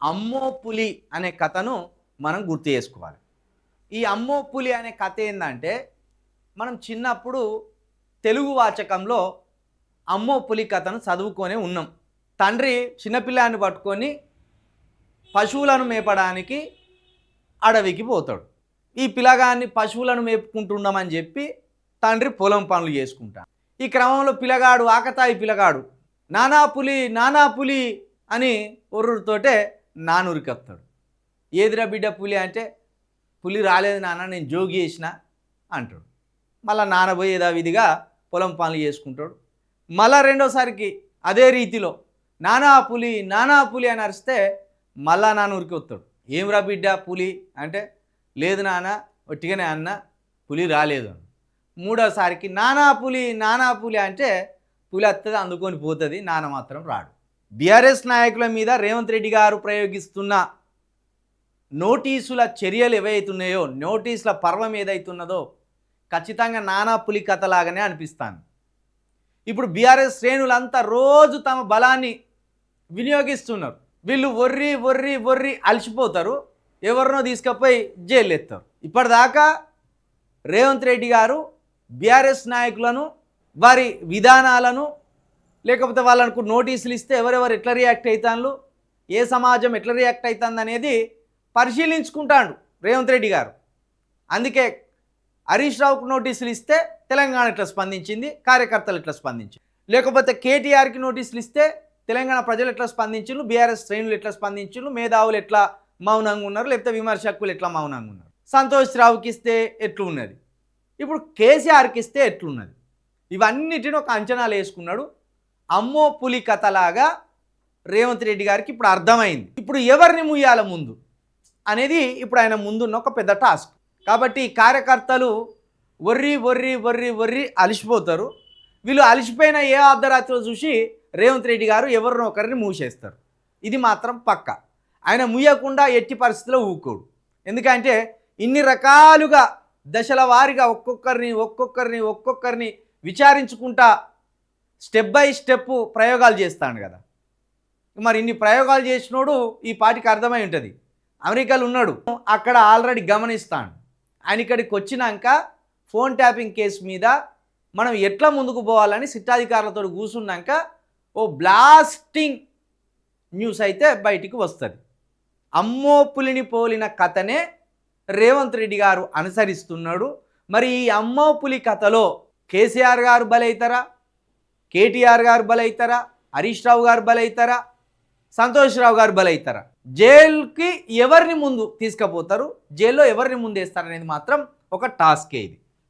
అమ్మో పులి అనే కథను మనం గుర్తు చేసుకోవాలి. ఈ అమ్మో పులి అనే కథ ఏంటంటే, మనం చిన్నప్పుడు తెలుగు వాచకంలో అమ్మో పులి కథను చదువుకొని ఉన్నాం. తండ్రి చిన్నపిల్లాన్ని పట్టుకొని పశువులను మేపడానికి అడవికి పోతాడు. ఈ పిల్లగాన్ని పశువులను మేపుకుంటున్నామని చెప్పి తండ్రి పొలం పనులు చేసుకుంటాడు. ఈ క్రమంలో పిల్లగాడు, ఆకతాయి పిల్లగాడు, నానా పులి అని ఒర్రుతోటే నానూరికి వస్తాడు. ఏదిరా బిడ్డ పులి అంటే, పులి రాలేదు నాన్న, నేను జోగి చేసిన అంటాడు. మళ్ళీ నానబోయి యథావిధిగా పొలం పనులు చేసుకుంటాడు. మళ్ళా రెండోసారికి అదే రీతిలో నానా పులి అని అరిస్తే మళ్ళా నానూరికి వస్తాడు. ఏమిరా బిడ్డ పులి అంటే, లేదు నాన్న, ఒట్టిగానే అన్న, పులి రాలేదు. మూడోసారికి నానా పులి అంటే పులి వస్తుంది, అందుకొని పోతుంది, నాన్న మాత్రం రాడు. బీఆర్ఎస్ నాయకుల మీద రేవంత్ రెడ్డి గారు ప్రయోగిస్తున్న నోటీసుల చర్యలు ఏవైతున్నాయో, నోటీసుల పర్వం ఏదైతున్నదో ఖచ్చితంగా నానా పులి కథలాగానే అనిపిస్తాను. ఇప్పుడు బీఆర్ఎస్ శ్రేణులంతా రోజు తమ బలాన్ని వినియోగిస్తున్నారు. వీళ్ళు ఒర్రి అలసిపోతారు, ఎవరినో తీసుకుపోయి జైలు ఎత్తారు. ఇప్పటిదాకా రేవంత్ రెడ్డి గారు బీఆర్ఎస్ నాయకులను, వారి విధానాలను, లేకపోతే వాళ్ళకు నోటీసులు ఇస్తే ఎవరెవరు ఎట్లా రియాక్ట్ అవుతాను, ఏ సమాజం ఎట్లా రియాక్ట్ అవుతుంది అనేది పరిశీలించుకుంటాడు రేవంత్ రెడ్డి గారు. అందుకే హరీష్ రావుకు నోటీసులు ఇస్తే తెలంగాణ ఎట్లా స్పందించింది, కార్యకర్తలు ఎట్లా స్పందించింది, లేకపోతే కేటీఆర్కి నోటీసులు ఇస్తే తెలంగాణ ప్రజలు ఎట్లా స్పందించారు, బీఆర్ఎస్ శ్రేణులు ఎట్లా స్పందించారు, మేధావులు ఎట్లా మౌనంగా ఉన్నారు, లేకపోతే విమర్శకులు ఎట్లా మౌనంగా ఉన్నారు, సంతోష్ రావుకి ఇస్తే ఎట్లు ఉన్నది, ఇప్పుడు కేసీఆర్కి ఇస్తే ఎట్లున్నది, ఇవన్నిటిని ఒక అంచనాలు వేసుకున్నాడు. అమ్మో పులి కథలాగా రేవంత్ రెడ్డి గారికి ఇప్పుడు అర్థమైంది. ఇప్పుడు ఎవరిని ముయ్యాల ముందు అనేది ఇప్పుడు ఆయన ముందున్న ఒక పెద్ద టాస్క్. కాబట్టి కార్యకర్తలు ఒర్రి అలిసిపోతారు. వీళ్ళు అలిసిపోయిన ఏ అర్ధరాత్రిలో చూసి రేవంత్ రెడ్డి గారు ఎవరినో ఒకరిని మూసేస్తారు. ఇది మాత్రం పక్క. ఆయన ముయ్యకుండా ఎట్టి పరిస్థితిలో ఊకోడు. ఎందుకంటే ఇన్ని రకాలుగా దశల వారీగా ఒక్కొక్కరిని విచారించుకుంటా స్టెప్ బై స్టెప్ ప్రయోగాలు చేస్తాడు కదా. మరి ఇన్ని ప్రయోగాలు చేసినోడు ఈ పాటికి అర్థమై ఉంటుంది. అమెరికాలో ఉన్నాడు, అక్కడ ఆల్రెడీ గమనిస్తాడు. ఆయన ఇక్కడికి వచ్చినాక ఫోన్ ట్యాపింగ్ కేసు మీద మనం ఎట్లా ముందుకు పోవాలని సిట్టాధికారులతో కూర్చున్నాక ఓ బ్లాస్టింగ్ న్యూస్ అయితే బయటికి వస్తుంది. అమ్మో పులిని పోలిన కథనే రేవంత్ రెడ్డి గారు అనుసరిస్తున్నాడు. మరి ఈ అమ్మో పులి కథలో కేసీఆర్ గారు బలవుతారా, కేటీఆర్ గారు బలవుతారా, హరీష్ రావు గారు బలవుతారా, సంతోష్ రావు గారు బలవుతారా, జైలుకి ఎవరిని ముందు తీసుకుపోతారు, జైల్లో ఎవరిని ముందు వేస్తారనేది మాత్రం ఒక టాస్కే ఇది.